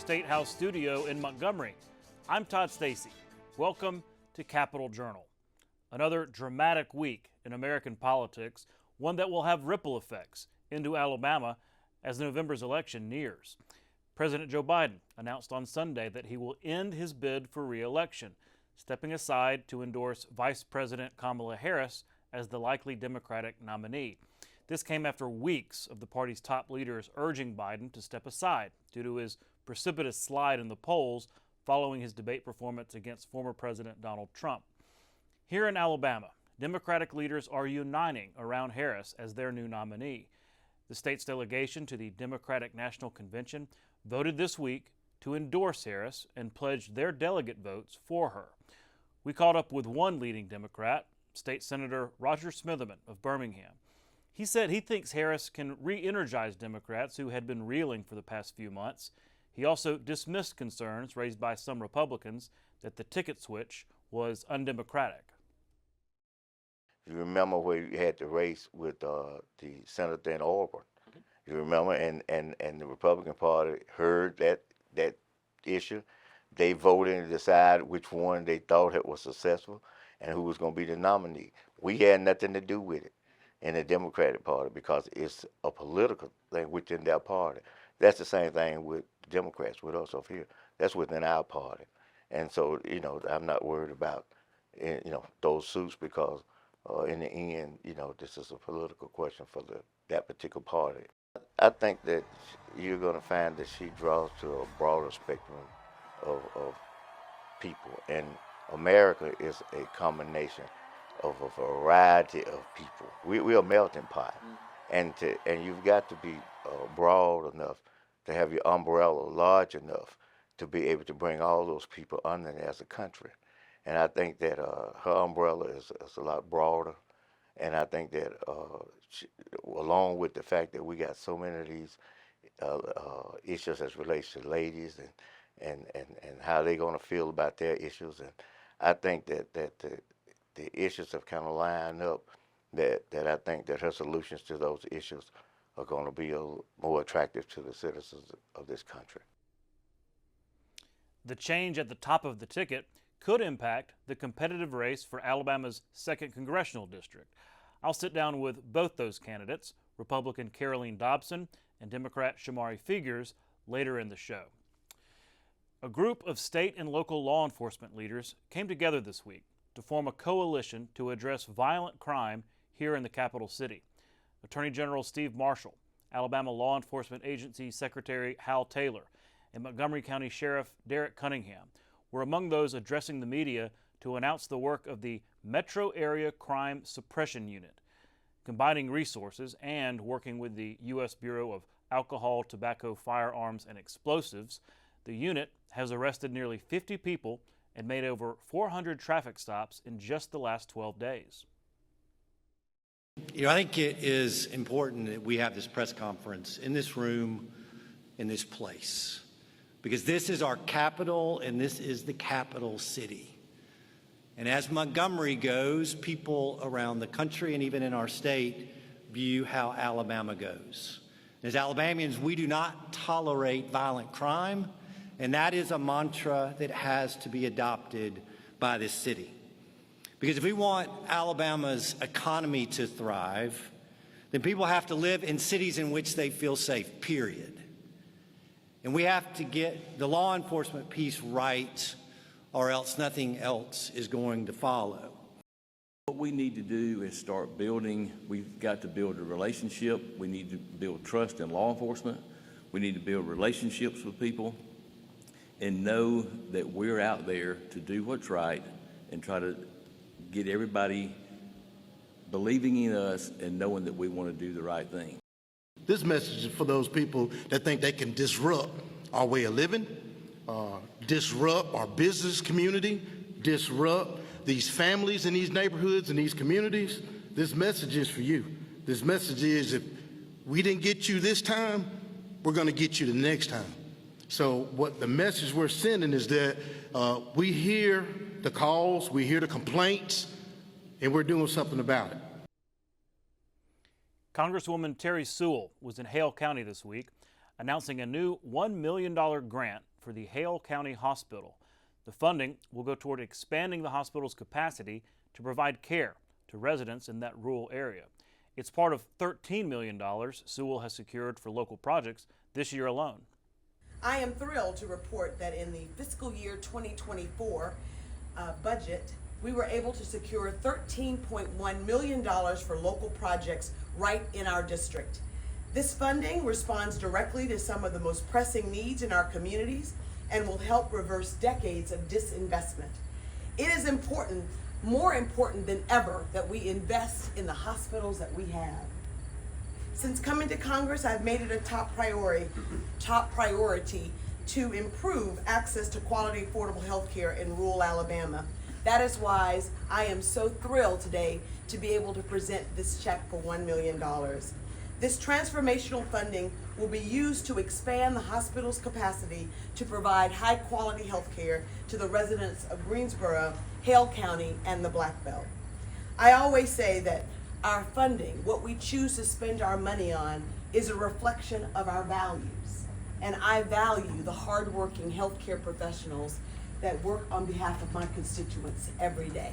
State House studio in Montgomery. I'm Todd Stacy. Welcome to Capitol Journal. Another dramatic week in American politics, one that will have ripple effects into Alabama as November's election nears. President Joe Biden announced on Sunday that he will end his bid for re-election, stepping aside to endorse Vice President Kamala Harris as the likely Democratic nominee. This came after weeks of the party's top leaders urging Biden to step aside due to his precipitous slide in the polls following his debate performance against former President Donald Trump. Here in Alabama, Democratic leaders are uniting around Harris as their new nominee. The state's delegation to the Democratic National Convention voted this week to endorse Harris and pledged their delegate votes for her. We caught up with one leading Democrat, State Senator Roger Smitherman of Birmingham. He said he thinks Harris can re-energize Democrats who had been reeling for the past few months. He also dismissed concerns raised by some Republicans that the ticket switch was undemocratic. You remember where you had the race with the senator in Auburn. You remember, and the Republican Party heard that issue. They voted to decide which one they thought was successful and who was going to be the nominee. We had nothing to do with it in the Democratic Party because it's a political thing within their party. That's the same thing with Democrats, with us over here. That's within our party. And so, I'm not worried about, those suits because in the end, this is a political question for that particular party. I think that you're going to find that she draws to a broader spectrum of people. And America is a combination of a variety of people. We're a melting pot. And you've got to be broad enough to have your umbrella large enough to be able to bring all those people under it as a country. And I think that her umbrella is a lot broader. And I think that along with the fact that we got so many of these issues as relates to ladies and how they're going to feel about their issues, and I think that the issues have kind of lined up that I think that her solutions to those issues are going to be more attractive to the citizens of this country. The change at the top of the ticket could impact the competitive race for Alabama's 2nd Congressional District. I'll sit down with both those candidates, Republican Caroleene Dobson and Democrat Shomari Figures, later in the show. A group of state and local law enforcement leaders came together this week to form a coalition to address violent crime here in the capital city. Attorney General Steve Marshall, Alabama Law Enforcement Agency Secretary Hal Taylor, and Montgomery County Sheriff Derek Cunningham were among those addressing the media to announce the work of the Metro Area Crime Suppression Unit. Combining resources and working with the U.S. Bureau of Alcohol, Tobacco, Firearms, and Explosives, the unit has arrested nearly 50 people and made over 400 traffic stops in just the last 12 days. I think it is important that we have this press conference in this room, in this place, because this is our capital and this is the capital city. And as Montgomery goes, people around the country and even in our state view how Alabama goes. As Alabamians, we do not tolerate violent crime, and that is a mantra that has to be adopted by this city. Because if we want Alabama's economy to thrive, then people have to live in cities in which they feel safe, period. And we have to get the law enforcement piece right, or else nothing else is going to follow. What we need to do is start building. We've got to build a relationship. We need to build trust in law enforcement. We need to build relationships with people and know that we're out there to do what's right and try to get everybody believing in us and knowing that we want to do the right thing. This message is for those people that think they can disrupt our way of living, disrupt our business community, disrupt these families in these neighborhoods and these communities. This message is for you. This message is, if we didn't get you this time, we're going to get you the next time. So what the message we're sending is that we hear the calls, we hear the complaints, and we're doing something about it. Congresswoman Terry Sewell was in Hale County this week announcing a new $1 million grant for the Hale County Hospital. The funding will go toward expanding the hospital's capacity to provide care to residents in that rural area. It's part of $13 million Sewell has secured for local projects this year alone. I am thrilled to report that in the fiscal year 2024 budget, we were able to secure $13.1 million for local projects right in our district. This funding responds directly to some of the most pressing needs in our communities and will help reverse decades of disinvestment. It is important, more important than ever, that we invest in the hospitals that we have. Since coming to Congress, I've made it a top priority to improve access to quality, affordable health care in rural Alabama. That is why I am so thrilled today to be able to present this check for $1 million. This transformational funding will be used to expand the hospital's capacity to provide high-quality health care to the residents of Greensboro, Hale County, and the Black Belt. I always say that our funding, what we choose to spend our money on, is a reflection of our values. And I value the hardworking healthcare professionals that work on behalf of my constituents every day.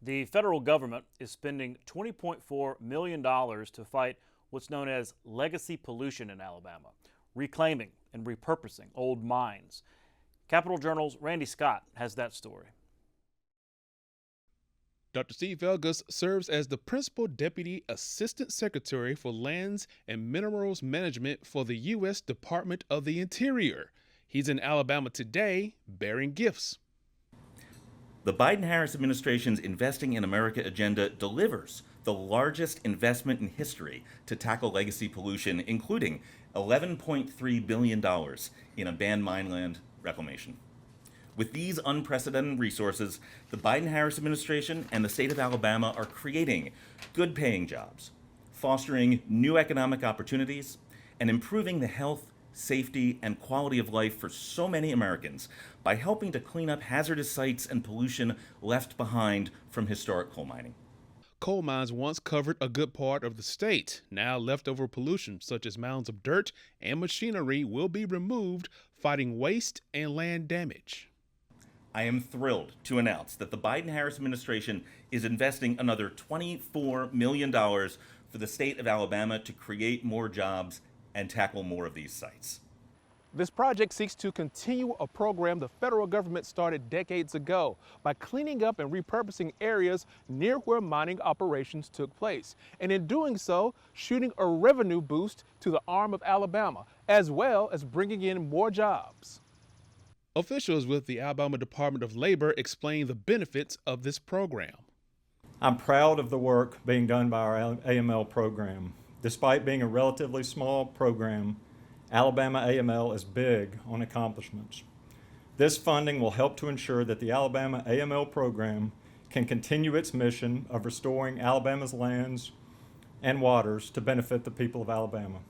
The federal government is spending $20.4 million to fight what's known as legacy pollution in Alabama, reclaiming and repurposing old mines. Capitol Journal's Randy Scott has that story. Dr. Steve Velgus serves as the Principal Deputy Assistant Secretary for Lands and Minerals Management for the U.S. Department of the Interior. He's in Alabama today bearing gifts. The Biden-Harris administration's Investing in America agenda delivers the largest investment in history to tackle legacy pollution, including $11.3 billion in abandoned mineland reclamation. With these unprecedented resources, the Biden-Harris administration and the state of Alabama are creating good-paying jobs, fostering new economic opportunities, and improving the health, safety, and quality of life for so many Americans by helping to clean up hazardous sites and pollution left behind from historic coal mining. Coal mines once covered a good part of the state. Now leftover pollution, such as mounds of dirt and machinery, will be removed, fighting waste and land damage. I am thrilled to announce that the Biden-Harris administration is investing another $24 million for the state of Alabama to create more jobs and tackle more of these sites. This project seeks to continue a program the federal government started decades ago by cleaning up and repurposing areas near where mining operations took place, and in doing so, shooting a revenue boost to the arm of Alabama, as well as bringing in more jobs. Officials with the Alabama Department of Labor explain the benefits of this program. I'm proud of the work being done by our AML program. Despite being a relatively small program, Alabama AML is big on accomplishments. This funding will help to ensure that the Alabama AML program can continue its mission of restoring Alabama's lands and waters to benefit the people of Alabama,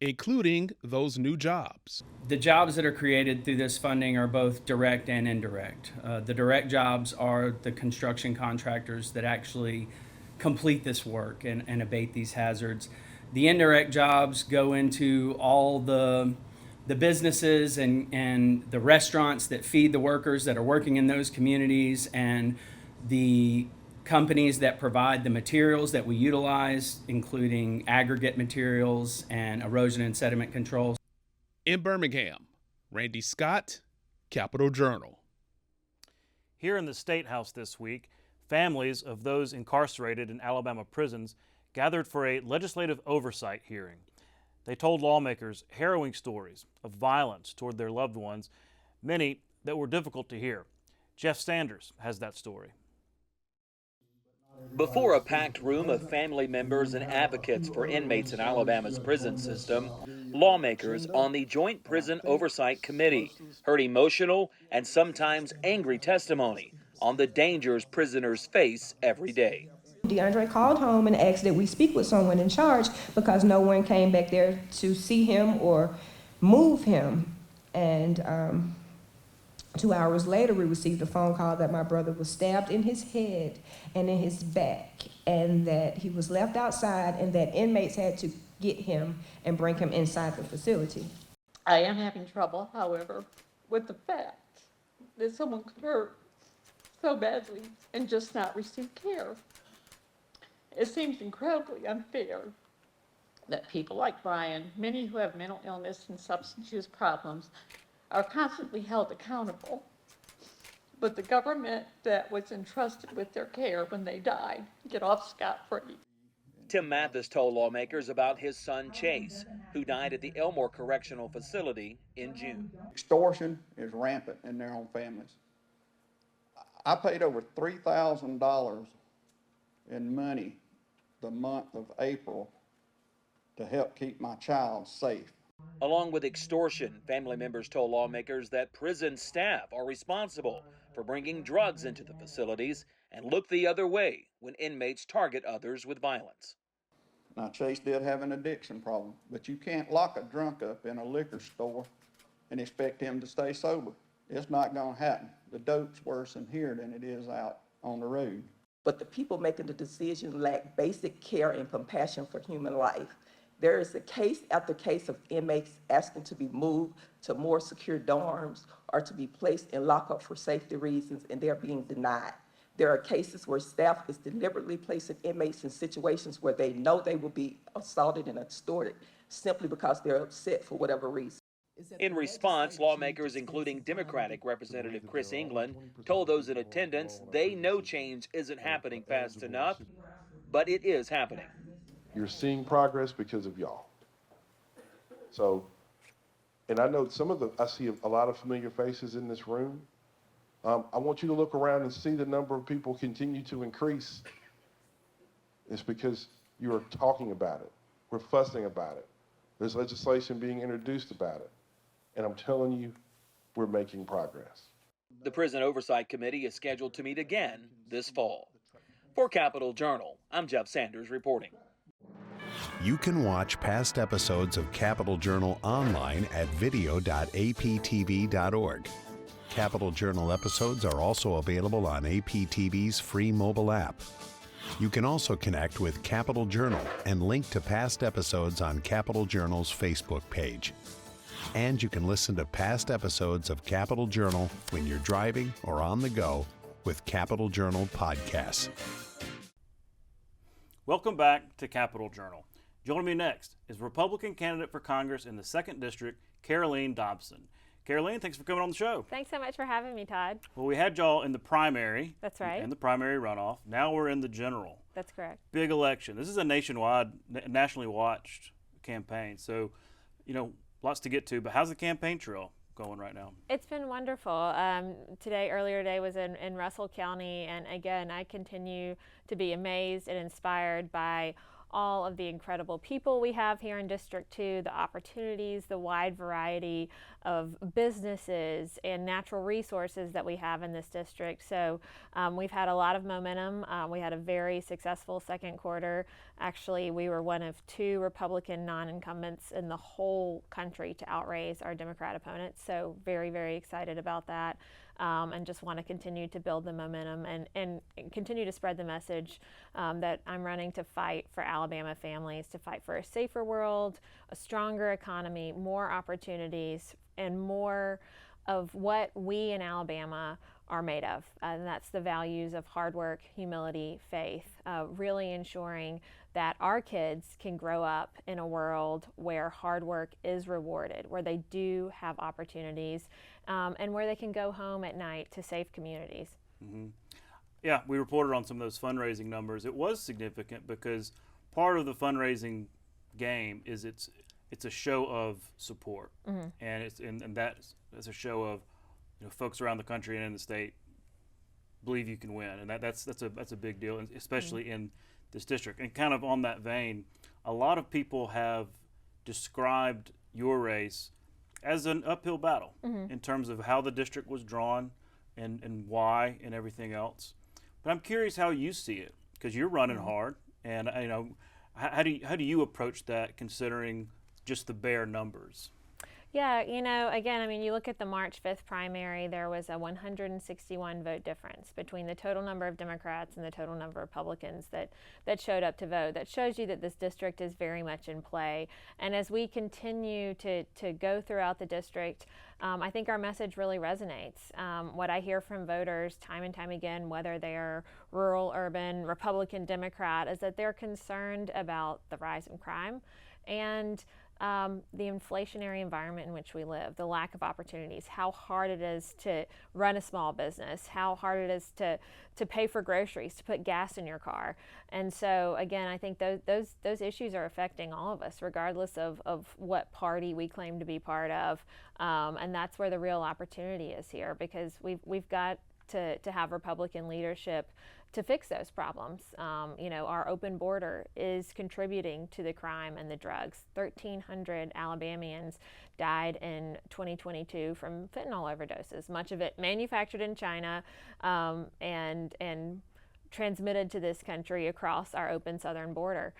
including those new jobs. The jobs that are created through this funding are both direct and indirect. The direct jobs are the construction contractors that actually complete this work and abate these hazards. The indirect jobs go into all the businesses and the restaurants that feed the workers that are working in those communities, and the companies that provide the materials that we utilize, including aggregate materials and erosion and sediment control. In Birmingham, Randy Scott, Capitol Journal. Here in the State House this week, families of those incarcerated in Alabama prisons gathered for a legislative oversight hearing. They told lawmakers harrowing stories of violence toward their loved ones, many that were difficult to hear. Jeff Sanders has that story. Before a packed room of family members and advocates for inmates in Alabama's prison system, lawmakers on the Joint Prison Oversight Committee heard emotional and sometimes angry testimony on the dangers prisoners face every day. DeAndre called home and asked that we speak with someone in charge because no one came back there to see him or move him. And 2 hours later, we received a phone call that my brother was stabbed in his head and in his back, and that he was left outside and that inmates had to get him and bring him inside the facility. I am having trouble, however, with the fact that someone could hurt so badly and just not receive care. It seems incredibly unfair that people like Brian, many who have mental illness and substance use problems, are constantly held accountable. But the government that was entrusted with their care when they died get off scot-free. Tim Mathis told lawmakers about his son Chase, who died at the Elmore Correctional Facility in June. Extortion is rampant in their own families. I paid over $3,000 in money the month of April to help keep my child safe. Along with extortion, family members told lawmakers that prison staff are responsible for bringing drugs into the facilities and look the other way when inmates target others with violence. Now, Chase did have an addiction problem, but you can't lock a drunk up in a liquor store and expect him to stay sober. It's not going to happen. The dope's worse in here than it is out on the road. But the people making the decision lack basic care and compassion for human life. There is a case after case of inmates asking to be moved to more secure dorms or to be placed in lockup for safety reasons, and they're being denied. There are cases where staff is deliberately placing inmates in situations where they know they will be assaulted and extorted simply because they're upset for whatever reason. In response, lawmakers, including Democratic Representative Chris England, told those in attendance they know change isn't happening fast enough, but it is happening. You're seeing progress because of y'all. So, and I know I see a lot of familiar faces in this room. I want you to look around and see the number of people continue to increase. It's because you are talking about it. We're fussing about it. There's legislation being introduced about it. And I'm telling you, we're making progress. The Prison Oversight Committee is scheduled to meet again this fall. For Capitol Journal, I'm Jeff Sanders reporting. You can watch past episodes of Capitol Journal online at video.aptv.org. Capitol Journal episodes are also available on APTV's free mobile app. You can also connect with Capitol Journal and link to past episodes on Capitol Journal's Facebook page. And you can listen to past episodes of Capitol Journal when you're driving or on the go with Capitol Journal podcasts. Welcome back to Capitol Journal. Joining me next is Republican candidate for Congress in the 2nd District, Caroleene Dobson. Caroleene, thanks for coming on the show. Thanks so much for having me, Todd. Well, we had y'all in the primary. That's right. And the primary runoff. Now we're in the general. That's correct. Big election. This is a nationwide, nationally watched campaign. So, lots to get to. But how's the campaign trail going right now? It's been wonderful. Earlier today was in Russell County. And again, I continue to be amazed and inspired by all of the incredible people we have here in District 2, the opportunities, the wide variety of businesses and natural resources that we have in this district. So we've had a lot of momentum. We had a very successful second quarter. Actually, we were one of 2 Republican non-incumbents in the whole country to outraise our Democrat opponents. So very, very excited about that. And just want to continue to build the momentum and continue to spread the message that I'm running to fight for Alabama families, to fight for a safer world, a stronger economy, more opportunities, and more of what we in Alabama are made of. And that's the values of hard work, humility, faith, really ensuring that our kids can grow up in a world where hard work is rewarded, where they do have opportunities, and where they can go home at night to safe communities. Mm-hmm. Yeah, we reported on some of those fundraising numbers. It was significant because part of the fundraising game is it's a show of support, and that's a show of folks around the country and in the state believe you can win, and that's a big deal, especially in this district. And kind of on that vein, a lot of people have described your race as an uphill battle in terms of how the district was drawn and why and everything else. But I'm curious how you see it, because you're running hard, and how do you approach that considering just the bare numbers? Yeah, again, I mean, you look at the March 5th primary, there was a 161 vote difference between the total number of Democrats and the total number of Republicans that showed up to vote. That shows you that this district is very much in play. And as we continue to go throughout the district, I think our message really resonates. What I hear from voters time and time again, whether they're rural, urban, Republican, Democrat, is that they're concerned about the rise in crime and the inflationary environment in which we live, the lack of opportunities, how hard it is to run a small business, how hard it is to pay for groceries, to put gas in your car. And so, again, I think those issues are affecting all of us, regardless of what party we claim to be part of. And that's where the real opportunity is here, because we've got to have Republican leadership to fix those problems. Our open border is contributing to the crime and the drugs. 1,300 Alabamians died in 2022 from fentanyl overdoses, much of it manufactured in China and transmitted to this country across our open southern border.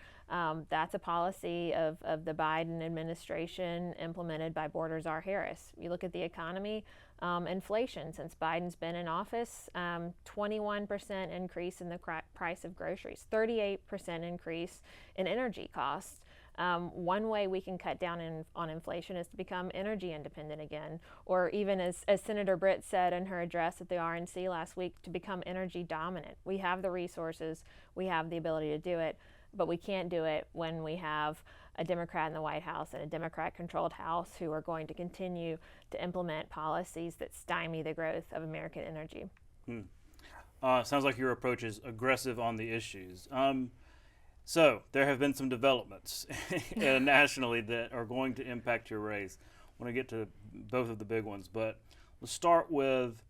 That's a policy of the Biden administration implemented by Border Czar Harris. You look at the economy, inflation since Biden's been in office, 21% increase in the price of groceries, 38% increase in energy costs. One way we can cut down on inflation is to become energy independent again, or even as Senator Britt said in her address at the RNC last week, to become energy dominant. We have the resources, we have the ability to do it, but we can't do it when we have a Democrat in the White House and a Democrat-controlled House who are going to continue to implement policies that stymie the growth of American energy. Sounds like your approach is aggressive on the issues. So there have been some developments nationally that are going to impact your race. I want to get to both of the big ones, but let's start with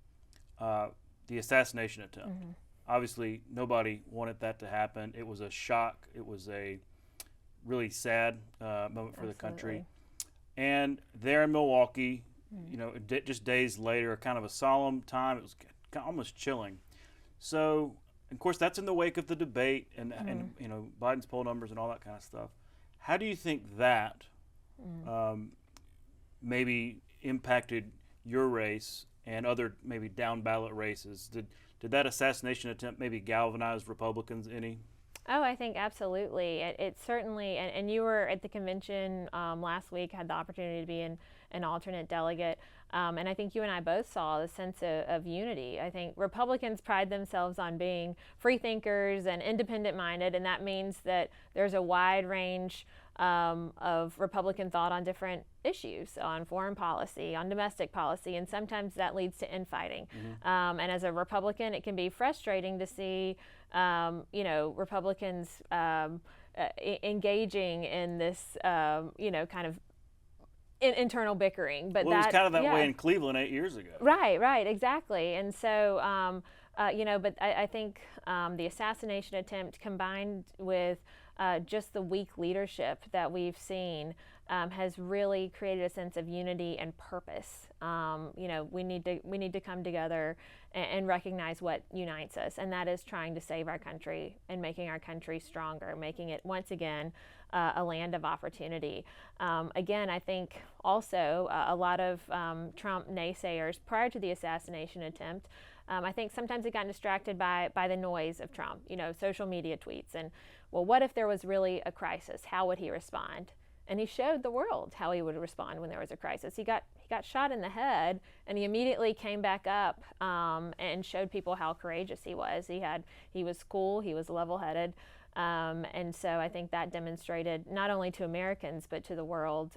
the assassination attempt. Mm-hmm. Obviously, nobody wanted that to happen. It was a shock. It was a really sad moment for the country. And there in Milwaukee, just days later, kind of a solemn time. It was almost chilling. So, of course, that's in the wake of the debate and Biden's poll numbers and all that kind of stuff. How do you think that maybe impacted your race and other maybe down ballot races? Did that assassination attempt maybe galvanize Republicans any? Oh, I think absolutely. It certainly, and you were at the convention last week, had the opportunity to be an alternate delegate. And I think you and I both saw the sense of unity. I think Republicans pride themselves on being free thinkers and independent minded, and that means that there's a wide range of Republican thought on different issues, on foreign policy, on domestic policy, and sometimes that leads to infighting. Mm-hmm. And as a Republican, it can be frustrating to see, Republicans engaging in this, kind of internal bickering. But it was kind of that way in Cleveland 8 years ago. Right, exactly. And so, but I think the assassination attempt combined with just the weak leadership that we've seen has really created a sense of unity and purpose. We need to come together and recognize what unites us, and that is trying to save our country and making our country stronger, making it once again a land of opportunity. Again, I think also a lot of Trump naysayers prior to the assassination attempt, I think sometimes it got distracted by the noise of Trump, social media tweets, and well, what if there was really a crisis? How would he respond? And he showed the world how he would respond when there was a crisis. He got shot in the head, and he immediately came back up and showed people how courageous he was. He was cool, he was level-headed, and so I think that demonstrated not only to Americans but to the world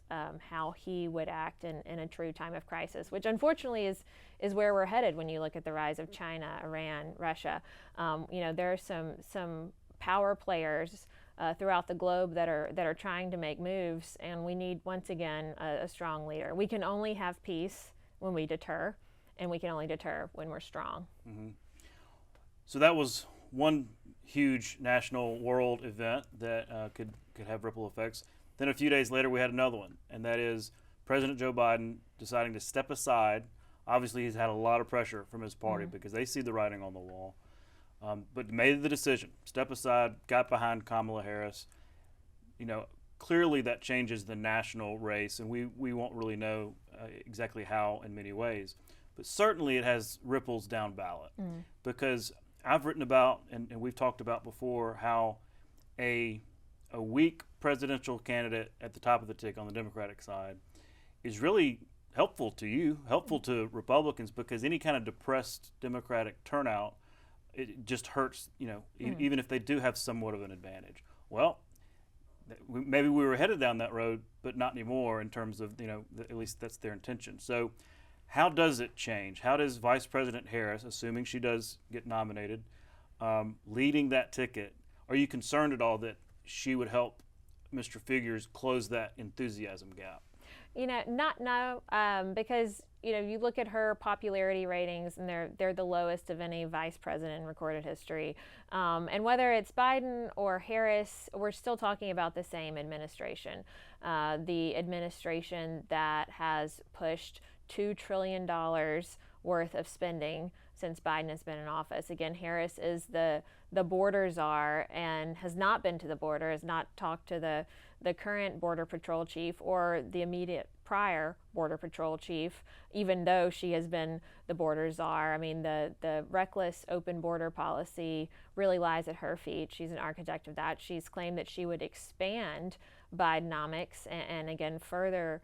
how he would act in a true time of crisis, which unfortunately is where we're headed when you look at the rise of China, Iran, Russia. There are some power players throughout the globe that are trying to make moves, and we need once again a strong leader. We can only have peace when we deter, and we can only deter when we're strong. Mm-hmm. So that was one huge national world event that could have ripple effects. Then a few days later we had another one, and that is President Joe Biden deciding to step aside. Obviously he's had a lot of pressure from his party because they see the writing on the wall. But made the decision, step aside, got behind Kamala Harris, clearly that changes the national race, and we won't really know exactly how in many ways. But certainly it has ripples down ballot, because I've written about, and we've talked about before, how a weak presidential candidate at the top of the tick on the Democratic side is really helpful to you, helpful to Republicans, because any kind of depressed Democratic turnout, it just hurts, even if they do have somewhat of an advantage. Well, maybe we were headed down that road, but not anymore in terms of, at least that's their intention. So how does it change? How does Vice President Harris, assuming she does get nominated, leading that ticket, are you concerned at all that she would help Mr. Figures close that enthusiasm gap? Because you look at her popularity ratings, and they're the lowest of any vice president in recorded history. And whether it's Biden or Harris, we're still talking about the same administration. The administration that has pushed $2 trillion worth of spending since Biden has been in office. Again, Harris is the border czar and has not been to the border, has not talked to the current Border Patrol chief or the immediate prior Border Patrol chief, even though she has been the border czar. I mean, the reckless open border policy really lies at her feet. She's an architect of that. She's claimed that she would expand Bidenomics and again, further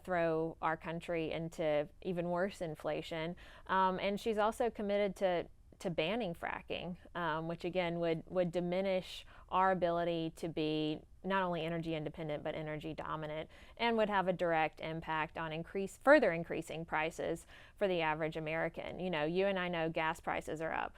throw our country into even worse inflation. And she's also committed to banning fracking, which again would diminish our ability to be not only energy independent but energy dominant, and would have a direct impact on further increasing prices for the average American. You and I know gas prices are up.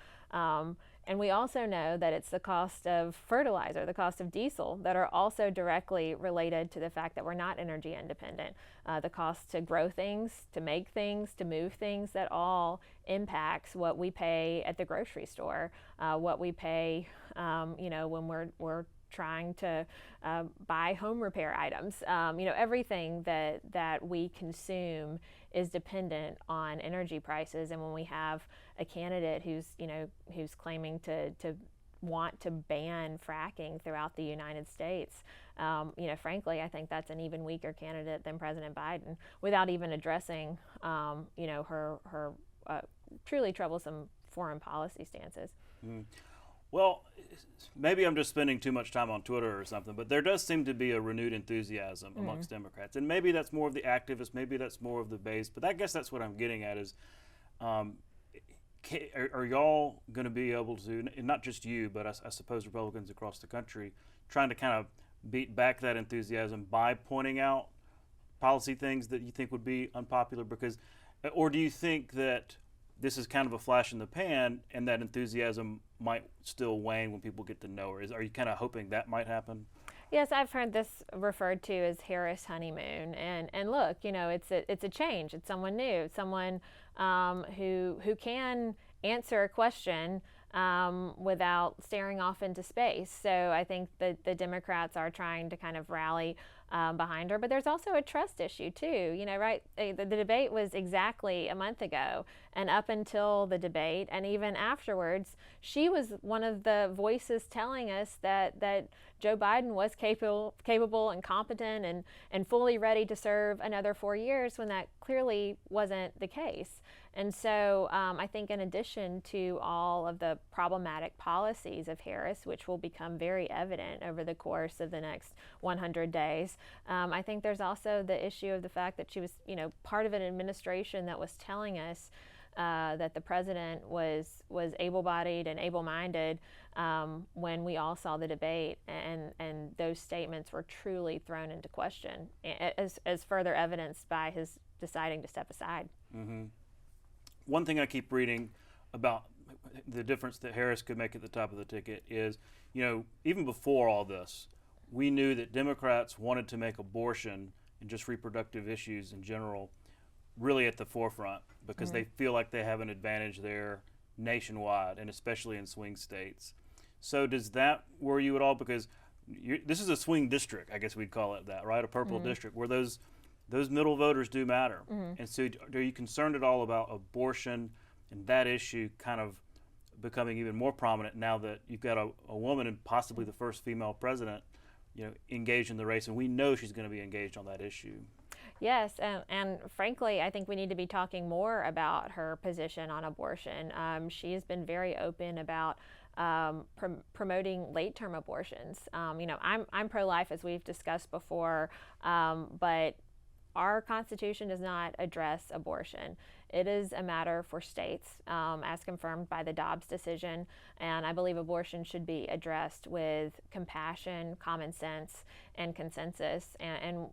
And we also know that it's the cost of fertilizer, the cost of diesel, that are also directly related to the fact that we're not energy independent. The cost to grow things, to make things, to move things, that all impacts what we pay at the grocery store, what we pay, when we're trying to buy home repair items. Everything that we consume is dependent on energy prices. And when we have a candidate who's claiming to want to ban fracking throughout the United States, frankly, I think that's an even weaker candidate than President Biden, without even addressing, her truly troublesome foreign policy stances. Well, maybe I'm just spending too much time on Twitter or something, but there does seem to be a renewed enthusiasm amongst Democrats. And maybe that's more of the activists, maybe that's more of the base, but I guess that's what I'm getting at is, are y'all going to be able to, and not just you, but I suppose Republicans across the country, trying to kind of beat back that enthusiasm by pointing out policy things that you think would be unpopular? Or do you think that this is kind of a flash in the pan and that enthusiasm might still wane when people get to know her? Are you kind of hoping that might happen? Yes, I've heard this referred to as Harris honeymoon, and look, it's a change. It's someone new, someone who can answer a question without staring off into space. So I think that the Democrats are trying to kind of rally behind her, but there's also a trust issue too. Right? The debate was exactly a month ago, and up until the debate, and even afterwards, she was one of the voices telling us that Joe Biden was capable and competent and fully ready to serve another 4 years, when that clearly wasn't the case. And so I think in addition to all of the problematic policies of Harris, which will become very evident over the course of the next 100 days, I think there's also the issue of the fact that she was, part of an administration that was telling us that the president was able-bodied and able-minded when we all saw the debate, and those statements were truly thrown into question, as further evidenced by his deciding to step aside. Mm-hmm. One thing I keep reading about the difference that Harris could make at the top of the ticket is, even before all this, we knew that Democrats wanted to make abortion and just reproductive issues in general really at the forefront, because they feel like they have an advantage there nationwide, and especially in swing states. So does that worry you at all? Because this is a swing district, I guess we'd call it that, right? A purple district, where those middle voters do matter. And so are you concerned at all about abortion and that issue kind of becoming even more prominent now that you've got a woman and possibly the first female president engaged in the race, and we know she's going to be engaged on that issue. Yes, and frankly, I think we need to be talking more about her position on abortion. She has been very open about promoting late-term abortions. I'm pro-life, as we've discussed before, but our Constitution does not address abortion. It is a matter for states, as confirmed by the Dobbs decision, and I believe abortion should be addressed with compassion, common sense, and consensus, and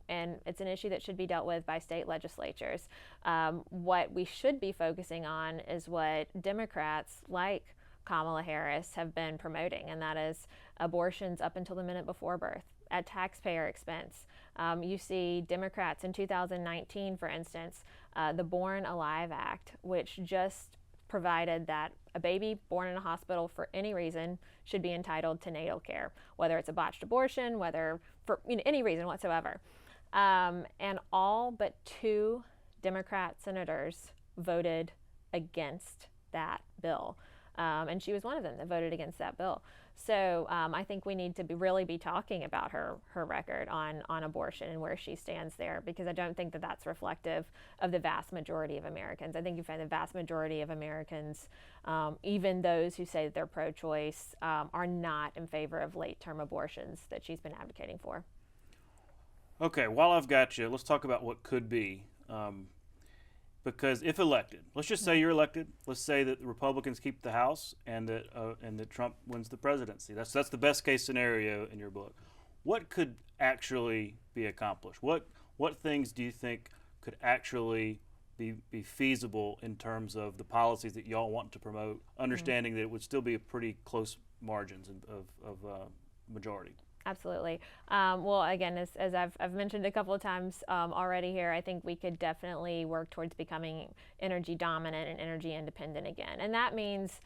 it's an issue that should be dealt with by state legislatures. What we should be focusing on is what Democrats like Kamala Harris have been promoting, and that is abortions up until the minute before birth at taxpayer expense. You see Democrats in 2019, for instance, the Born Alive Act, which just provided that a baby born in a hospital for any reason should be entitled to natal care, whether it's a botched abortion, whether for any reason whatsoever. And all but 2 Democrat senators voted against that bill. And she was one of them that voted against that bill. So I think we need to really be talking about her record on abortion and where she stands there, because I don't think that that's reflective of the vast majority of Americans. I think you find the vast majority of Americans, even those who say that they're pro-choice, are not in favor of late-term abortions that she's been advocating for. Okay, while I've got you, let's talk about what could be. Because if elected, let's just say you're elected. Let's say that the Republicans keep the House and that Trump wins the presidency. That's the best case scenario in your book. What could actually be accomplished? What things do you think could actually be feasible in terms of the policies that y'all want to promote, understanding that it would still be a pretty close margins of majority? Absolutely. Well, again, as I've mentioned a couple of times already here, I think we could definitely work towards becoming energy dominant and energy independent again. And that means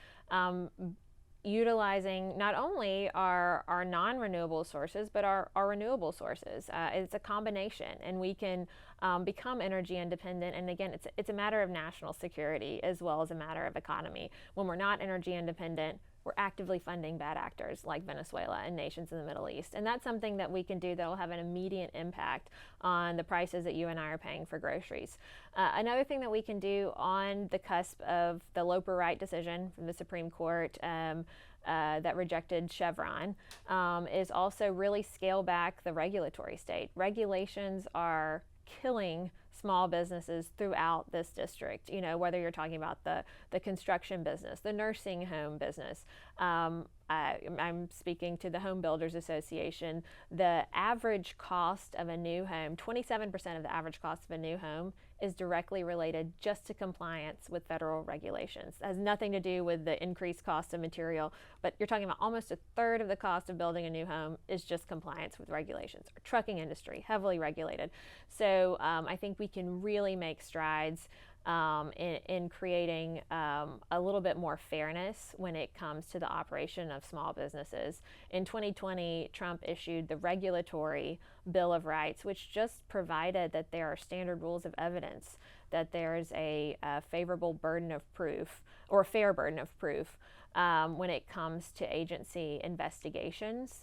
utilizing not only our non-renewable sources, but our renewable sources. It's a combination, and we can become energy independent. And again, it's a matter of national security as well as a matter of economy. When we're not energy independent, we're actively funding bad actors like Venezuela and nations in the Middle East. And that's something that we can do that will have an immediate impact on the prices that you and I are paying for groceries. Another thing that we can do on the cusp of the Loper Wright decision from the Supreme Court that rejected Chevron is also really scale back the regulatory state. Regulations are killing small businesses throughout this district, whether you're talking about the construction business, the nursing home business. I'm speaking to the Home Builders Association. The average cost of a new home, 27% of the average cost of a new home is directly related just to compliance with federal regulations. It has nothing to do with the increased cost of material, but you're talking about almost a third of the cost of building a new home is just compliance with regulations. Our trucking industry, heavily regulated. So I think we can really make strides in creating a little bit more fairness when it comes to the operation of small businesses. In 2020, Trump issued the Regulatory Bill of Rights, which just provided that there are standard rules of evidence, that there's a favorable burden of proof, or a fair burden of proof, when it comes to agency investigations,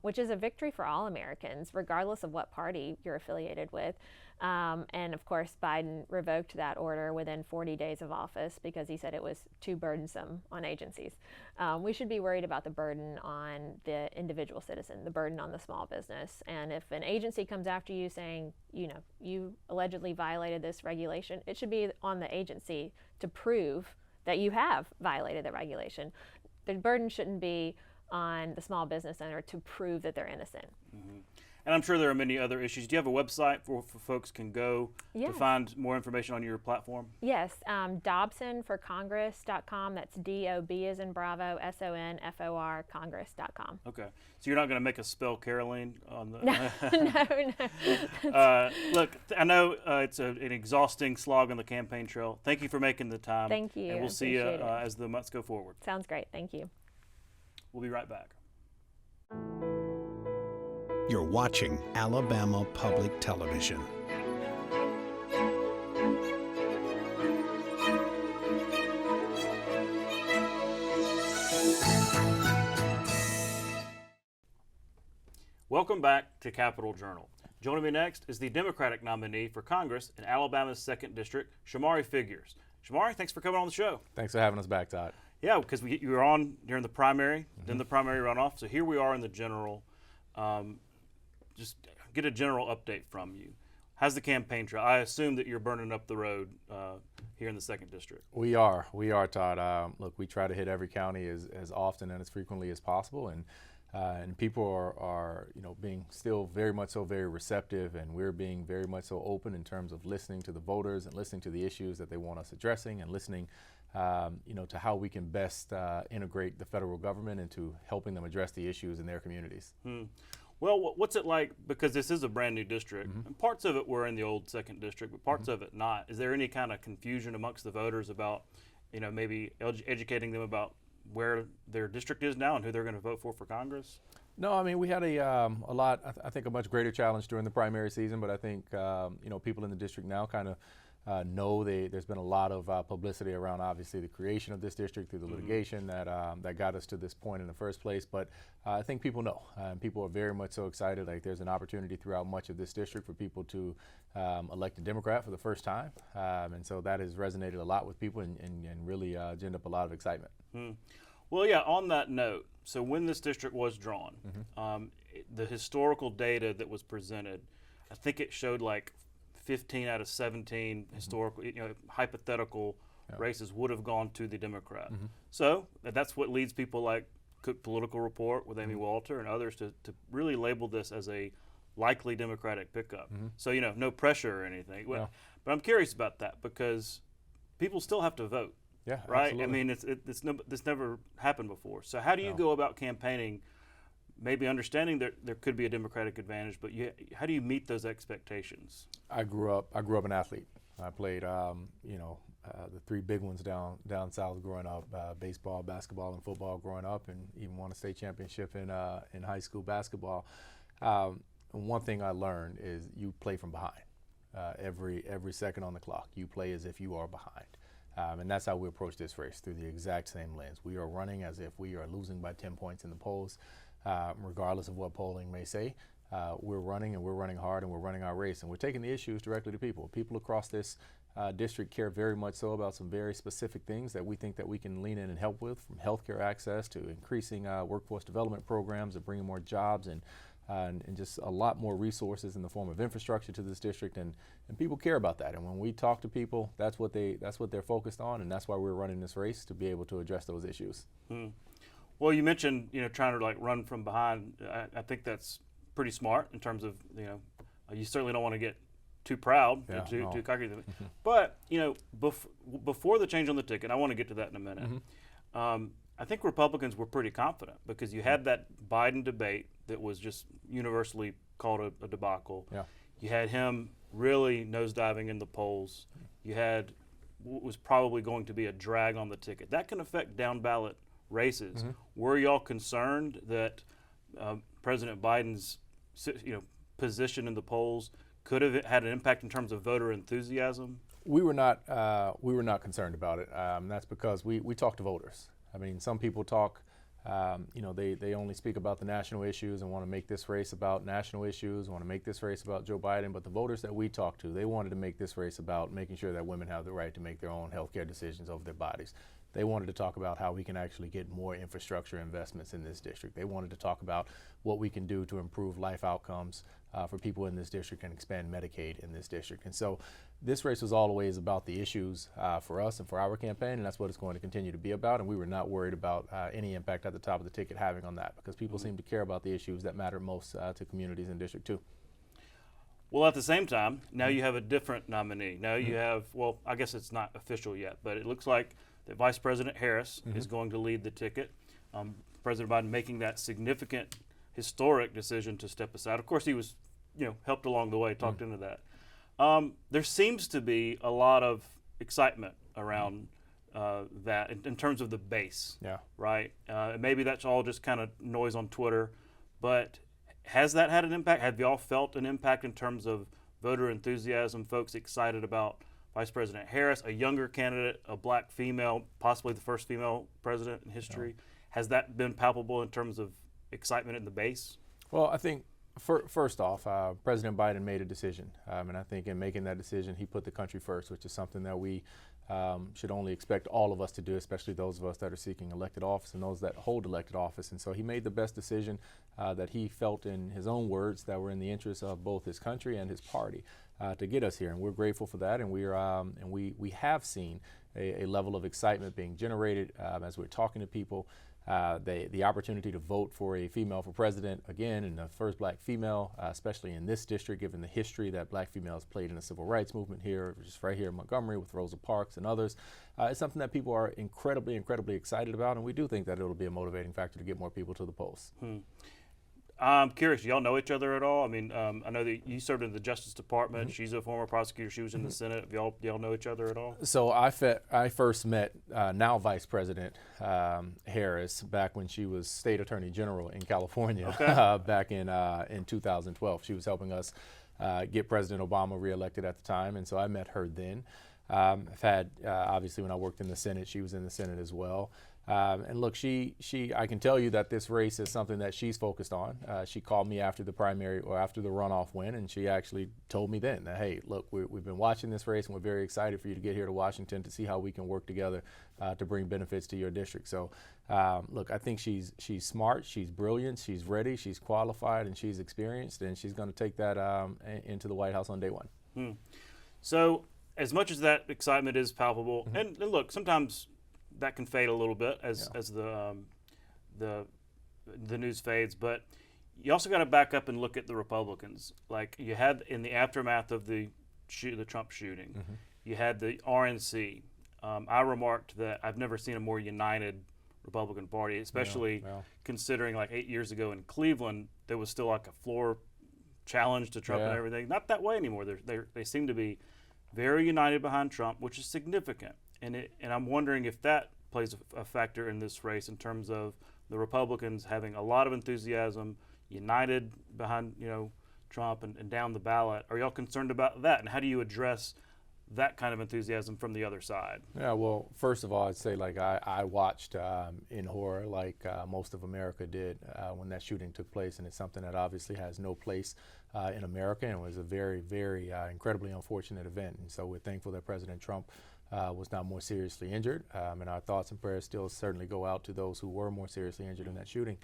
which is a victory for all Americans, regardless of what party you're affiliated with. And of course, Biden revoked that order within 40 days of office because he said it was too burdensome on agencies. We should be worried about the burden on the individual citizen, the burden on the small business. And if an agency comes after you saying, you allegedly violated this regulation, it should be on the agency to prove that you have violated the regulation. The burden shouldn't be on the small business owner to prove that they're innocent. Mm-hmm. And I'm sure there are many other issues. Do you have a website for folks can go to find more information on your platform? Yes, dobsonforcongress.com. That's D-O-B as in Bravo, S-O-N-F-O-R, Congress.com. Okay. So you're not going to make us spell Caroleene on the... No. Look, I know it's an exhausting slog on the campaign trail. Thank you for making the time. Thank you. And we'll see you as the months go forward. Sounds great. Thank you. We'll be right back. You're watching Alabama Public Television. Welcome back to Capitol Journal. Joining me next is the Democratic nominee for Congress in Alabama's 2nd District, Shomari Figures. Shomari, thanks for coming on the show. Thanks for having us back, Todd. Yeah, because you were on during the primary, then the primary runoff. So here we are in the general. Just get a general update from you. How's the campaign trail? I assume that you're burning up the road here in the 2nd District. We are, Todd. Look, we try to hit every county as often and as frequently as possible, and people are being still very much so very receptive, and we're being very much so open in terms of listening to the voters and listening to the issues that they want us addressing, and listening to how we can best integrate the federal government into helping them address the issues in their communities. Well, what's it like, because this is a brand new district, and parts of it were in the old 2nd District, but parts of it not. Is there any kind of confusion amongst the voters about, maybe educating them about where their district is now and who they're going to vote for Congress? No, I mean, we had I think a much greater challenge during the primary season, but I think, people in the district now kind of know there's been a lot of publicity around, obviously, the creation of this district through the litigation that got us to this point in the first place. But I think people know, and people are very much so excited. Like, there's an opportunity throughout much of this district for people to elect a Democrat for the first time, and so that has resonated a lot with people and really ginned up a lot of excitement. Well, yeah, on that note, so when this district was drawn, the historical data that was presented, I think it showed like 15 out of 17 historical, hypothetical races would have gone to the Democrat. So that's what leads people like Cook Political Report with Amy Walter and others to really label this as a likely Democratic pickup. So, no pressure or anything. Well, but I'm curious about that because people still have to vote. Yeah, right. absolutely. I mean, this never happened before. So how do you go about campaigning? Maybe understanding that there could be a Democratic advantage, but how do you meet those expectations? I grew up an athlete. I played, the three big ones down south growing up: baseball, basketball, and football growing up, and even won a state championship in high school basketball. One thing I learned is you play from behind. Every second on the clock, you play as if you are behind. And that's how we approach this race, through the exact same lens. We are running as if we are losing by 10 points in the polls, regardless of what polling may say. We're running, and we're running hard, and we're running our race, and we're taking the issues directly to people. People across this district care very much so about some very specific things that we think that we can lean in and help with, from healthcare access to increasing workforce development programs and bringing more jobs and just a lot more resources in the form of infrastructure to this district, and people care about that. And when we talk to people, that's what they're focused on, and that's why we're running this race, to be able to address those issues. Well, you mentioned trying to run from behind. I think that's pretty smart in terms of you certainly don't want to get too proud, too cocky. But before the change on the ticket, I want to get to that in a minute. I think Republicans were pretty confident because you had that Biden debate that was just universally called a debacle. You had him really nosediving in the polls. You had what was probably going to be a drag on the ticket. That can affect down ballot races. Were y'all concerned that President Biden's position in the polls could have had an impact in terms of voter enthusiasm? We were not concerned about it. That's because we talk to voters. I mean, some people talk, they only speak about the national issues and want to make this race about national issues, want to make this race about Joe Biden. But the voters that we talked to, they wanted to make this race about making sure that women have the right to make their own health care decisions over their bodies. They wanted to talk about how we can actually get more infrastructure investments in this district. They wanted to talk about what we can do to improve life outcomes for people in this district and expand Medicaid in this district. And so this race was always about the issues for us and for our campaign, and that's what it's going to continue to be about. And we were not worried about any impact at the top of the ticket having on that, because people seem to care about the issues that matter most to communities in District 2. Well, at the same time, now you have a different nominee. Now you have, well, I guess it's not official yet, but it looks like that Vice President Harris is going to lead the ticket. President Biden making that significant, historic decision to step aside. Of course, he was, helped along the way, talked into that. There seems to be a lot of excitement around that in terms of the base, right? Maybe that's all just kind of noise on Twitter, but has that had an impact? Have y'all felt an impact in terms of voter enthusiasm, folks excited about Vice President Harris, a younger candidate, a black female, possibly the first female president in history? Has that been palpable in terms of excitement in the base? Well, I think First off, President Biden made a decision, and I think in making that decision, he put the country first, which is something that we should only expect all of us to do, especially those of us that are seeking elected office and those that hold elected office. And so he made the best decision that he felt, in his own words, that were in the interest of both his country and his party to get us here. And we're grateful for that. And we have seen a level of excitement being generated as we're talking to people. The opportunity to vote for a female for president, again, and the first black female, especially in this district, given the history that black females played in the civil rights movement here, just right here in Montgomery with Rosa Parks and others. It's something that people are incredibly, incredibly excited about, and we do think that it'll be a motivating factor to get more people to the polls. I'm curious, do y'all know each other at all? I mean, I know that you served in the Justice Department. She's a former prosecutor. She was in the Senate. Do y'all know each other at all? So I first met now Vice President Harris back when she was State Attorney General in California. Back in 2012. She was helping us get President Obama reelected at the time, and so I met her then. I've had, obviously, when I worked in the Senate, she was in the Senate as well. And look, I can tell you that this race is something that she's focused on. She called me after the primary or after the runoff win, and she actually told me then that, hey, look, we've been watching this race, and we're very excited for you to get here to Washington to see how we can work together to bring benefits to your district. So, look, I think she's smart, she's brilliant, she's ready, she's qualified, and she's experienced, and she's going to take that into the White House on day one. So, as much as that excitement is palpable, and look, sometimes that can fade a little bit as the news fades, but you also got to back up and look at the Republicans. Like you had in the aftermath of the Trump shooting, you had the RNC. I remarked that I've never seen a more united Republican Party, especially considering like 8 years ago in Cleveland, there was still like a floor challenge to Trump and everything. Not that way anymore. They seem to be very united behind Trump, which is significant. And I'm wondering if that plays a factor in this race in terms of the Republicans having a lot of enthusiasm, united behind Trump and down the ballot. Are y'all concerned about that? And how do you address that kind of enthusiasm from the other side? Yeah, well, first of all, I'd say like I watched in horror like most of America did when that shooting took place, and it's something that obviously has no place in America, and was a very, very incredibly unfortunate event. And so we're thankful that President Trump was not more seriously injured, and our thoughts and prayers still certainly go out to those who were more seriously injured in that shooting.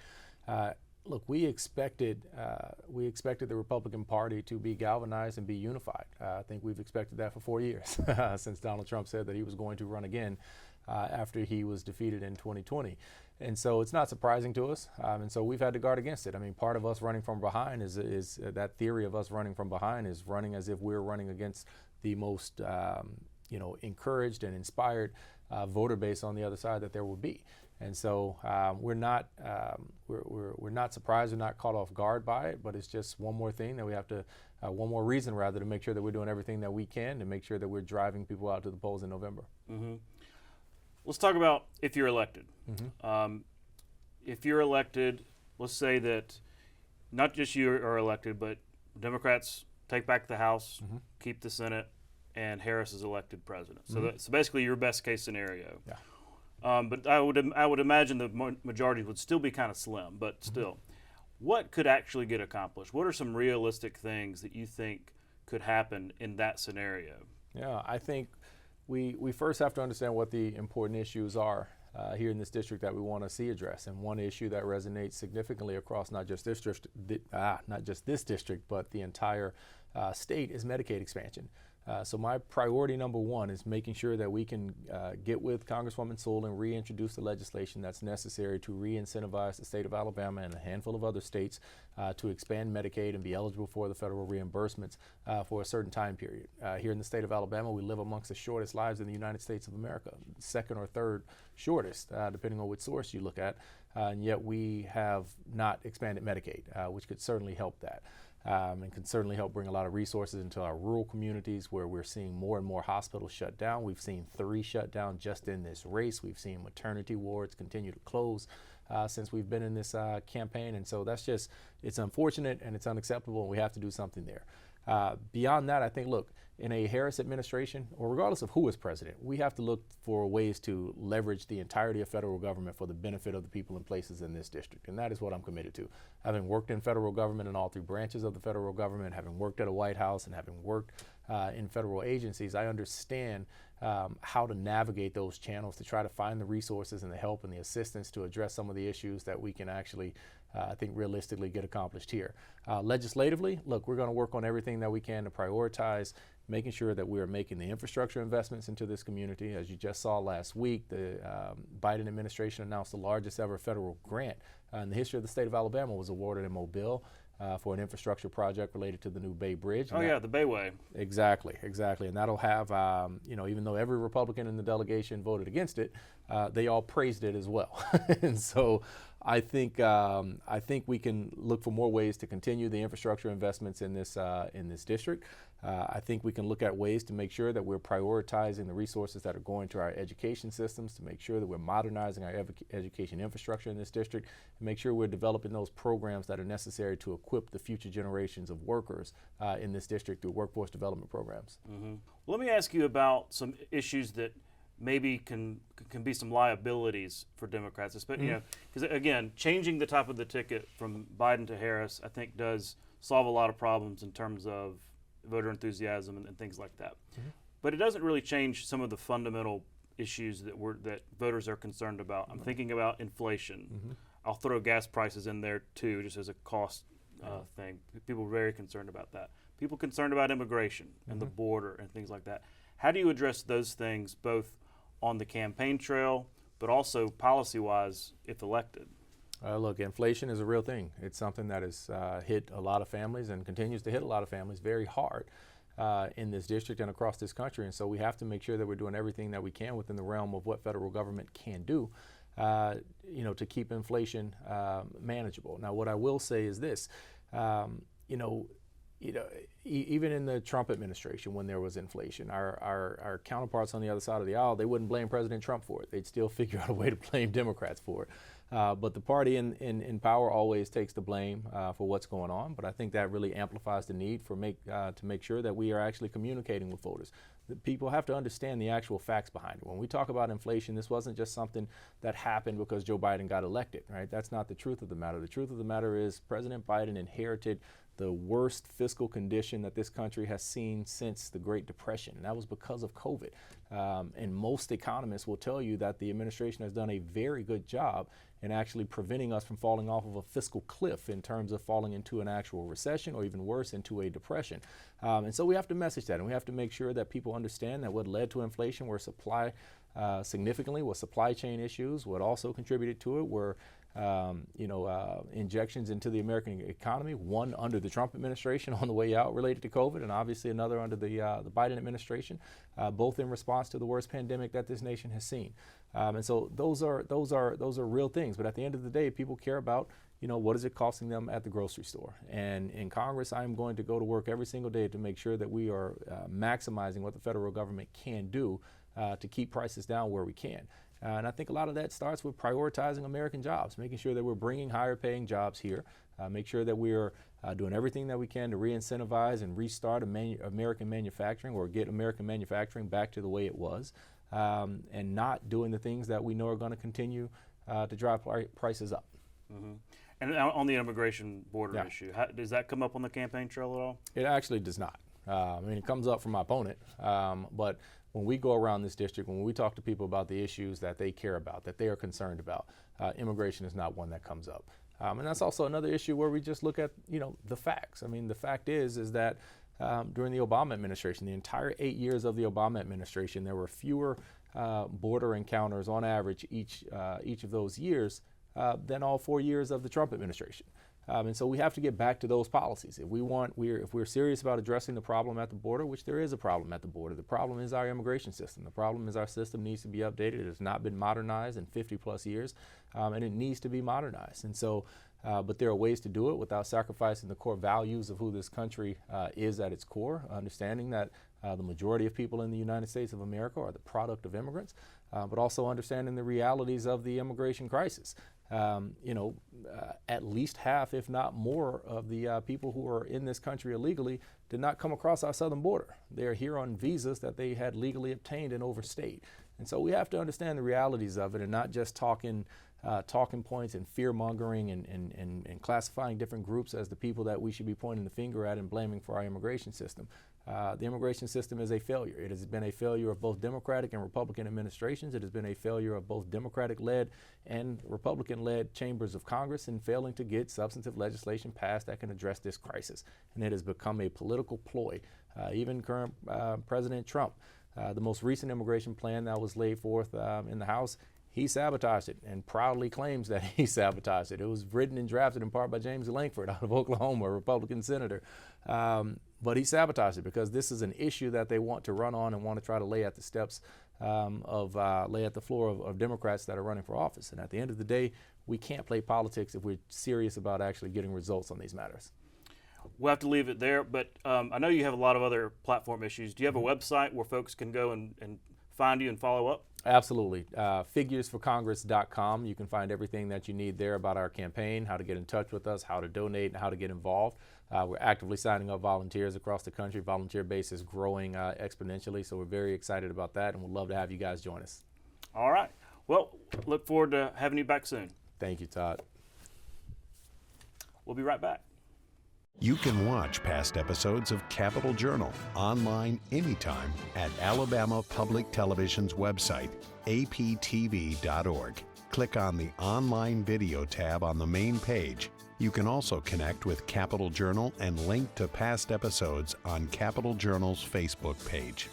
Look, we expected the Republican Party to be galvanized and be unified. I think we've expected that for 4 years since Donald Trump said that he was going to run again after he was defeated in 2020. And so it's not surprising to us, and so we've had to guard against it. I mean, part of us running from behind is that theory of us running from behind is running as if we're running against the most encouraged and inspired voter base on the other side that there will be. And so we're not surprised, we're not caught off guard by it, but it's just one more thing that we have to, one more reason rather, to make sure that we're doing everything that we can to make sure that we're driving people out to the polls in November. Let's talk about if you're elected. If you're elected, let's say that not just you are elected, but Democrats take back the House, keep the Senate, and Harris is elected president. So basically your best case scenario. But I would imagine the majority would still be kind of slim, but still. What could actually get accomplished? What are some realistic things that you think could happen in that scenario? Yeah, I think we first have to understand what the important issues are here in this district that we want to see addressed. And one issue that resonates significantly across not just this district, but the entire state is Medicaid expansion. So my priority number one is making sure that we can get with Congresswoman Sewell and reintroduce the legislation that's necessary to re-incentivize the state of Alabama and a handful of other states to expand Medicaid and be eligible for the federal reimbursements for a certain time period. Here in the state of Alabama, we live amongst the shortest lives in the United States of America, second or third shortest, depending on which source you look at, and yet we have not expanded Medicaid, which could certainly help that. And can certainly help bring a lot of resources into our rural communities where we're seeing more and more hospitals shut down. We've seen 3 shut down just in this race. We've seen maternity wards continue to close since we've been in this campaign. And so that's just, it's unfortunate and it's unacceptable, and we have to do something there. Beyond that, I think, look, in a Harris administration, or regardless of who is president, we have to look for ways to leverage the entirety of federal government for the benefit of the people and places in this district. And that is what I'm committed to. Having worked in federal government in all three branches of the federal government, having worked at a White House and having worked in federal agencies, I understand how to navigate those channels to try to find the resources and the help and the assistance to address some of the issues that we can actually, I think, realistically get accomplished here. Legislatively, look, we're going to work on everything that we can to prioritize making sure that we are making the infrastructure investments into this community. As you just saw last week, the Biden administration announced the largest ever federal grant in the history of the state of Alabama was awarded in Mobile for an infrastructure project related to the new Bay Bridge. Oh, yeah, the Bayway. Exactly. And that'll have, even though every Republican in the delegation voted against it, they all praised it as well. And so I think we can look for more ways to continue the infrastructure investments in this district. I think we can look at ways to make sure that we're prioritizing the resources that are going to our education systems, to make sure that we're modernizing our education infrastructure in this district, and make sure we're developing those programs that are necessary to equip the future generations of workers in this district through workforce development programs. Mm-hmm. Well, let me ask you about some issues that maybe can be some liabilities for Democrats, especially, you know, because again, changing the top of the ticket from Biden to Harris, I think, does solve a lot of problems in terms of voter enthusiasm and things like that. Mm-hmm. But it doesn't really change some of the fundamental issues that voters are concerned about. I'm thinking about inflation. Mm-hmm. I'll throw gas prices in there too, just as a cost thing. People are very concerned about that. People concerned about immigration and the border and things like that. How do you address those things both on the campaign trail, but also policy-wise if elected? Look, inflation is a real thing. It's something that has hit a lot of families and continues to hit a lot of families very hard in this district and across this country. And so we have to make sure that we're doing everything that we can within the realm of what federal government can do, to keep inflation manageable. Now, what I will say is this, even in the Trump administration, when there was inflation, our counterparts on the other side of the aisle, they wouldn't blame President Trump for it. They'd still figure out a way to blame Democrats for it. But the party in power always takes the blame for what's going on. But I think that really amplifies the need to make sure that we are actually communicating with voters. The people have to understand the actual facts behind it. When we talk about inflation, this wasn't just something that happened because Joe Biden got elected, right? That's not the truth of the matter. The truth of the matter is President Biden inherited the worst fiscal condition that this country has seen since the Great Depression. And that was because of COVID. And most economists will tell you that the administration has done a very good job in actually preventing us from falling off of a fiscal cliff in terms of falling into an actual recession or even worse, into a depression. And so we have to message that, and we have to make sure that people understand that what led to inflation were supply chain issues. What also contributed to it were injections into the American economy, one under the Trump administration on the way out related to COVID, and obviously another under the Biden administration, both in response to the worst pandemic that this nation has seen. And so those are real things. But at the end of the day, people care about, what is it costing them at the grocery store? And in Congress, I'm going to go to work every single day to make sure that we are maximizing what the federal government can do to keep prices down where we can. And I think a lot of that starts with prioritizing American jobs, making sure that we're bringing higher paying jobs here, make sure that we're doing everything that we can to re-incentivize and restart American manufacturing, or get American manufacturing back to the way it was, and not doing the things that we know are going to continue to drive prices up. Mm-hmm. And on the immigration border issue, does that come up on the campaign trail at all? It actually does not. It comes up from my opponent, but when we go around this district, when we talk to people about the issues that they care about, that they are concerned about, immigration is not one that comes up. And that's also another issue where we just look at, the facts. I mean, the fact is that during the Obama administration, the entire 8 years of the Obama administration, there were fewer border encounters on average each of those years than all 4 years of the Trump administration. And so we have to get back to those policies. If we're serious about addressing the problem at the border, which there is a problem at the border, the problem is our immigration system. The problem is our system needs to be updated. It has not been modernized in 50 plus years, and it needs to be modernized. And so, but there are ways to do it without sacrificing the core values of who this country is at its core, understanding that the majority of people in the United States of America are the product of immigrants, but also understanding the realities of the immigration crisis. at least half, if not more, of the people who are in this country illegally did not come across our southern border. They are here on visas that they had legally obtained and overstayed. And so we have to understand the realities of it and not just talking points and fear-mongering and classifying different groups as the people that we should be pointing the finger at and blaming for our immigration system. The immigration system is a failure. It has been a failure of both Democratic and Republican administrations. It has been a failure of both Democratic-led and Republican-led chambers of Congress in failing to get substantive legislation passed that can address this crisis. And it has become a political ploy. Even current President Trump, the most recent immigration plan that was laid forth in the House, he sabotaged it and proudly claims that he sabotaged it. It was written and drafted in part by James Lankford out of Oklahoma, a Republican senator. But he sabotaged it because this is an issue that they want to run on and want to try to lay at the steps lay at the floor of Democrats that are running for office. And at the end of the day, we can't play politics if we're serious about actually getting results on these matters. We'll have to leave it there, but I know you have a lot of other platform issues. Do you have a website where folks can go and find you and follow up? Absolutely. Figuresforcongress.com. You can find everything that you need there about our campaign, how to get in touch with us, how to donate, and how to get involved. We're actively signing up volunteers across the country. Volunteer base is growing exponentially, so we're very excited about that, and we'd love to have you guys join us. All right. Well, look forward to having you back soon. Thank you, Todd. We'll be right back. You can watch past episodes of Capitol Journal online anytime at Alabama Public Television's website, aptv.org. Click on the Online Video tab on the main page. You can also connect with Capitol Journal and link to past episodes on Capitol Journal's Facebook page.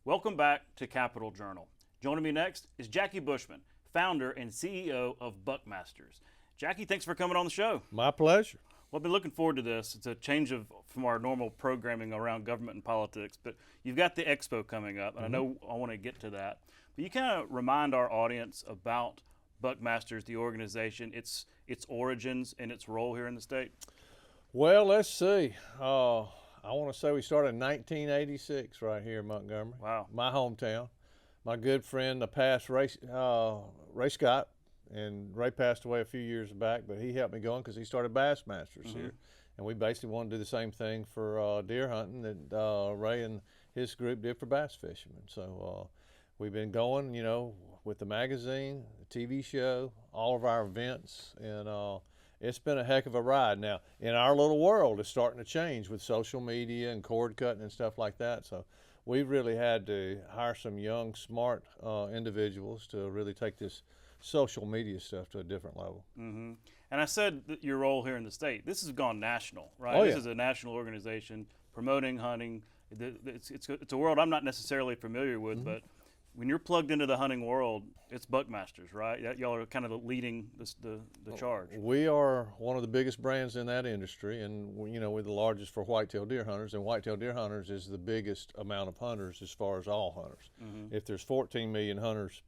Welcome back to Capitol Journal. Joining me next is Jackie Bushman, founder and CEO of Buckmasters. Jackie, thanks for coming on the show. My pleasure. Well, I've been looking forward to this. It's a change from our normal programming around government and politics, but you've got the expo coming up, and I know I want to get to that. But you kind of remind our audience about Buckmasters, the organization, its origins and its role here in the state. Well, let's see. I want to say we started in 1986 right here in Montgomery. Wow. My hometown. My good friend, the past Ray Scott, and Ray passed away a few years back, but he helped me going because he started Bassmasters here. And we basically wanted to do the same thing for deer hunting that Ray and his group did for bass fishermen. So we've been going, with the magazine, the TV show, all of our events, and it's been a heck of a ride. Now, in our little world, it's starting to change with social media and cord cutting and stuff like that. So we've really had to hire some young, smart individuals to really take this social media stuff to a different level. And I said that your role here in the state, this has gone national, right? Oh, this yeah. is a national organization promoting hunting. It's a world I'm not necessarily familiar with, but when you're plugged into the hunting world, it's Buckmasters, right? Y'all are kind of leading the charge. We are one of the biggest brands in that industry, and we're the largest for whitetail deer hunters, and whitetail deer hunters is the biggest amount of hunters as far as all hunters. If there's 14 million hunters,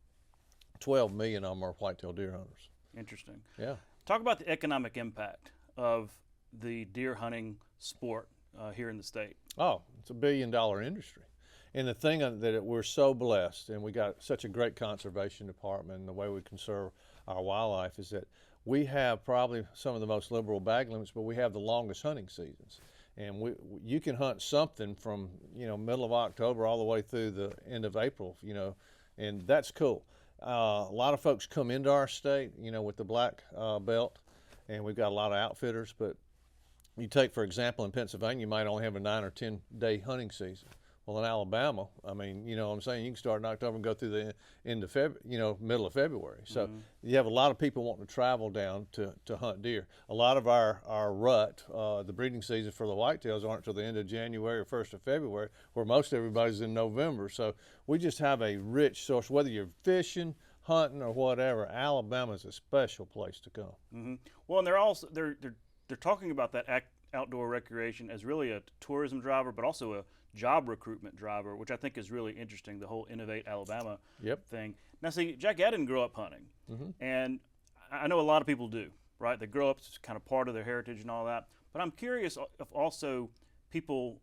12 million of them are whitetail deer hunters. Interesting. Yeah. Talk about the economic impact of the deer hunting sport here in the state. Oh, it's $1 billion industry. And the thing that we're so blessed, and we got such a great conservation department, and the way we conserve our wildlife is that we have probably some of the most liberal bag limits, but we have the longest hunting seasons. And you can hunt something from, middle of October all the way through the end of April, and that's cool. A lot of folks come into our state, with the black belt, and we've got a lot of outfitters, but you take, for example, in Pennsylvania, you might only have a 9 or 10 day hunting season. Well, in Alabama, I mean, you know what I'm saying, you can start in October and go through the end of middle of February. So you have a lot of people wanting to travel down to hunt deer. A lot of our rut, the breeding season for the whitetails aren't until the end of January or 1st of February, where most everybody's in November. So we just have a rich source, whether you're fishing, hunting, or whatever. Alabama's a special place to go. Well, and they're talking about that outdoor recreation as really a tourism driver, but also a job recruitment driver, which I think is really interesting, the whole Innovate Alabama thing. Now, see, Jackie, I didn't grow up hunting, and I know a lot of people do, right? They grow up, it's kind of part of their heritage and all that, but I'm curious if also people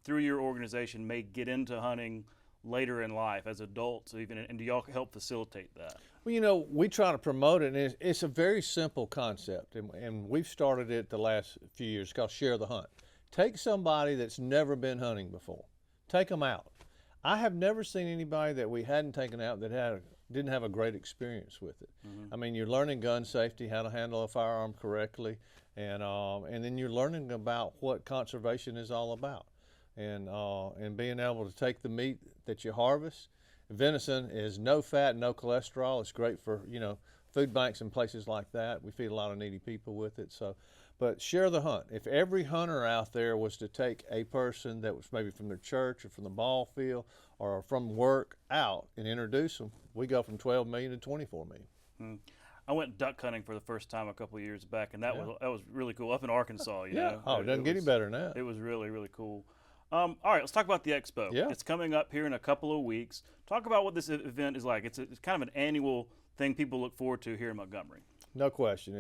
through your organization may get into hunting later in life as adults even, and do y'all help facilitate that? Well, you know, we try to promote it, and it's a very simple concept, and we've started it the last few years. It's called Share the Hunt. Take somebody that's never been hunting before. Take them out. I have never seen anybody that we hadn't taken out that didn't have a great experience with it. I mean, you're learning gun safety, how to handle a firearm correctly, and then you're learning about what conservation is all about, and being able to take the meat that you harvest. Venison is no fat, no cholesterol. It's great for, you know, food banks and places like that. We feed a lot of needy people with it. So, but share the hunt. If every hunter out there was to take a person that was maybe from their church or from the ball field or from work out and introduce them, we go from 12 million to 24 million. I went duck hunting for the first time a couple of years back, and that was really cool up in Arkansas. You know? Oh, it doesn't get any better than that. It was really, really cool. All right, let's talk about the expo. Yeah. It's coming up here in a couple of weeks. Talk about what this event is like. It's kind of an annual thing people look forward to here in Montgomery. No question.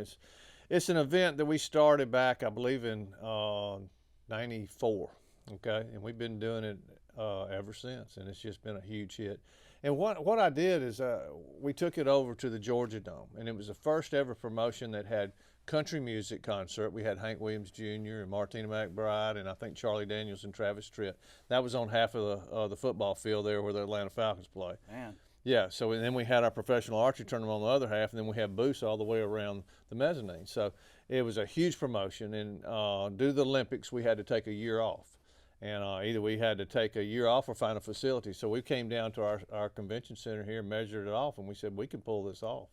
It's an event that we started back, I believe, in '94. Okay, and we've been doing it ever since, and it's just been a huge hit. And what I did is we took it over to the Georgia Dome, and it was the first ever promotion that had country music concert. We had Hank Williams Jr. and Martina McBride, and I think Charlie Daniels and Travis Tritt. That was on half of the football field there where the Atlanta Falcons play. Man. Yeah, so and then we had our professional archery tournament on the other half, and then we had booths all the way around the mezzanine. So it was a huge promotion, and due to the Olympics, we had to take a year off. And either we had to take a year off or find a facility. So we came down to our convention center here, measured it off, and we said we can pull this off.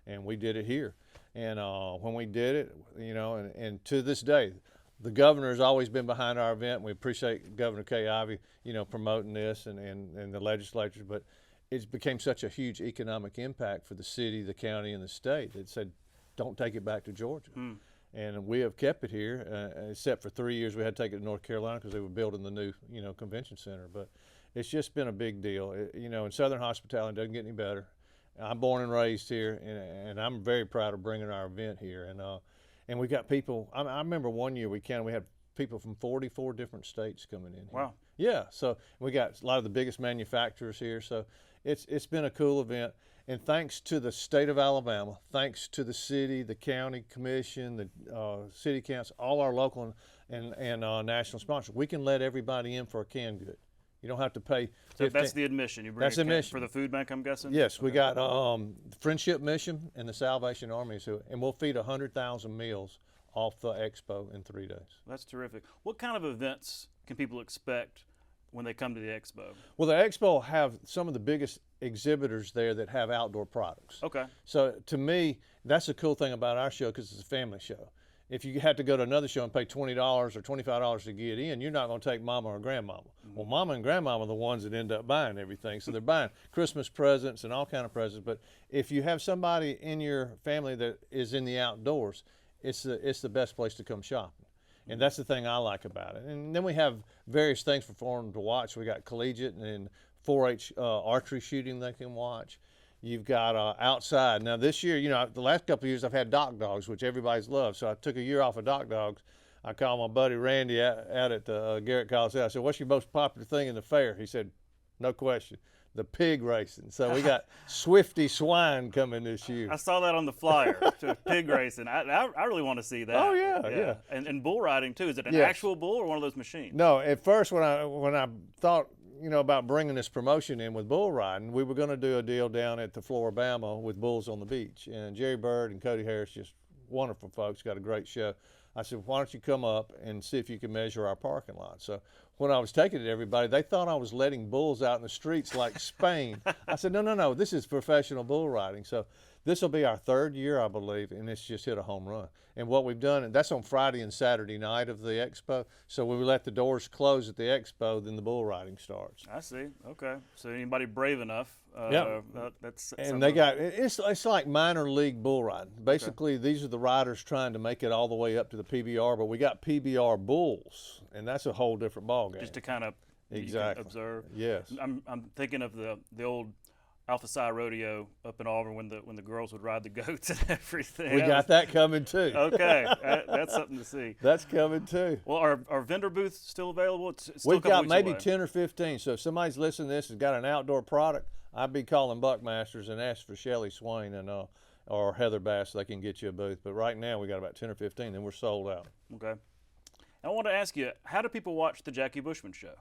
And we did it here. And when we did it, you know, and to this day, the governor has always been behind our event. We appreciate Governor Kay Ivey, you know, promoting this and the legislature. But it's became such a huge economic impact for the city, the county, and the state. It said, don't take it back to Georgia. And we have kept it here, except for 3 years we had to take it to North Carolina because they were building the new, you know, convention center. But it's just been a big deal. You know, in Southern hospitality, it doesn't get any better. I'm born and raised here, and I'm very proud of bringing our event here. And we got people. I remember one year we had people from 44 different states coming in here. Wow. Yeah. So we got a lot of the biggest manufacturers here. So it's been a cool event. And thanks to the state of Alabama, thanks to the city, the county commission, the city council, all our local and national sponsors, we can let everybody in for a canned good. You don't have to pay. So that's the admission. You bring that's admission for the food bank, I'm guessing. Yes, we got the Friendship Mission and the Salvation Army, and we'll feed 100,000 meals off the expo in 3 days. That's terrific. What kind of events can people expect when they come to the expo? Well, the expo will have some of the biggest exhibitors there that have outdoor products. Okay. So to me, that's the cool thing about our show because it's a family show. If you had to go to another show and pay $20 or $25 to get in, you're not going to take mama or grandmama. Well, mama and grandmama are the ones that end up buying everything. So they're buying Christmas presents and all kind of presents. But if you have somebody in your family that is in the outdoors, it's the best place to come shopping. And that's the thing I like about it. And then we have various things for them to watch. We got collegiate and 4-H archery shooting they can watch. You've got outside. Now this year, you know, the last couple of years I've had dock dogs, which everybody's loved. So I took a year off of dock dogs. I called my buddy Randy out at the Garrett Coliseum. I said, what's your most popular thing in the fair? He said, no question, the pig racing. So we got Swifty Swine coming this year. I saw that on the flyer, to pig racing. I really want to see that. Oh, yeah. And bull riding, too. Is it an Yes. actual bull or one of those machines? No, at first when I thought, you know, about bringing this promotion in with bull riding, we were going to do a deal down at the Floribama with bulls on the beach. And Jerry Bird and Cody Harris, just wonderful folks, got a great show. I said, why don't you come up and see if you can measure our parking lot? So when I was taking it to everybody, they thought I was letting bulls out in the streets like Spain. I said, no, this is professional bull riding. So this will be our 3rd year, I believe, and it's just hit a home run. And what we've done, and that's on Friday and Saturday night of the expo. So when we let the doors close at the expo, then the bull riding starts. I see. Okay. So anybody brave enough, that's and they got, it's like minor league bull riding. Basically, these are the riders trying to make it all the way up to the PBR, but we got PBR bulls, and that's a whole different ballgame. Just to kind of observe. Yes. I'm thinking of the old Alpha Psi Rodeo up in Auburn when the girls would ride the goats and everything. We got that coming too. Okay, that's something to see. That's coming too. Well, are vendor booths still available? It's still We've got maybe away. 10 or 15. So if somebody's listening to this has got an outdoor product, I'd be calling Buckmasters and ask for Shelley Swain and or Heather Bass so they can get you a booth. But right now we got about 10 or 15 and we're sold out. Okay. And I want to ask you, how do people watch the Jackie Bushman show?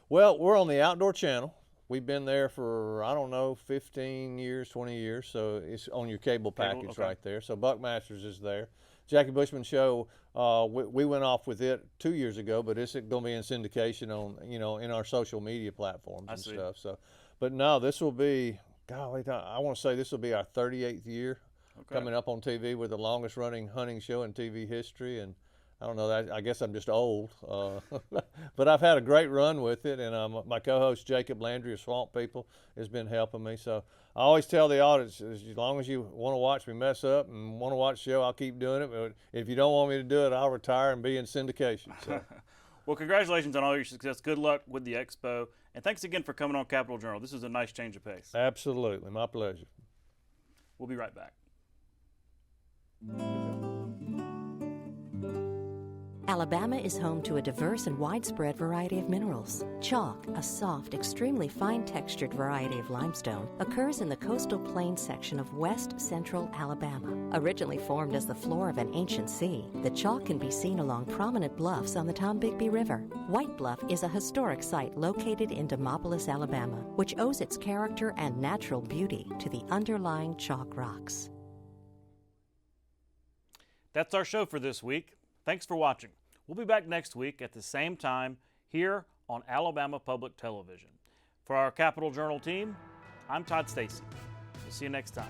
Well, we're on the Outdoor Channel. We've been there for, I don't know, 15 years, 20 years, so it's on your cable package okay. right there. So Buckmasters is there. Jackie Bushman show, we went off with it 2 years ago, but it's going to be in syndication on, in our social media platforms and stuff. So, but no, this will be, golly, I want to say this will be our 38th year coming up on TV. We're the longest running hunting show in TV history, and I don't know, I guess I'm just old, but I've had a great run with it, and my co-host Jacob Landry of Swamp People has been helping me. So I always tell the audience, as long as you want to watch me mess up and want to watch the show, I'll keep doing it. But if you don't want me to do it, I'll retire and be in syndication. So. Well, congratulations on all your success. Good luck with the expo, and thanks again for coming on Capital Journal. This is a nice change of pace. Absolutely, my pleasure. We'll be right back. Alabama is home to a diverse and widespread variety of minerals. Chalk, a soft, extremely fine-textured variety of limestone, occurs in the coastal plain section of west central Alabama. Originally formed as the floor of an ancient sea, the chalk can be seen along prominent bluffs on the Tombigbee River. White Bluff is a historic site located in Demopolis, Alabama, which owes its character and natural beauty to the underlying chalk rocks. That's our show for this week. Thanks for watching. We'll be back next week at the same time here on Alabama Public Television. For our Capital Journal team, I'm Todd Stacy. We'll see you next time.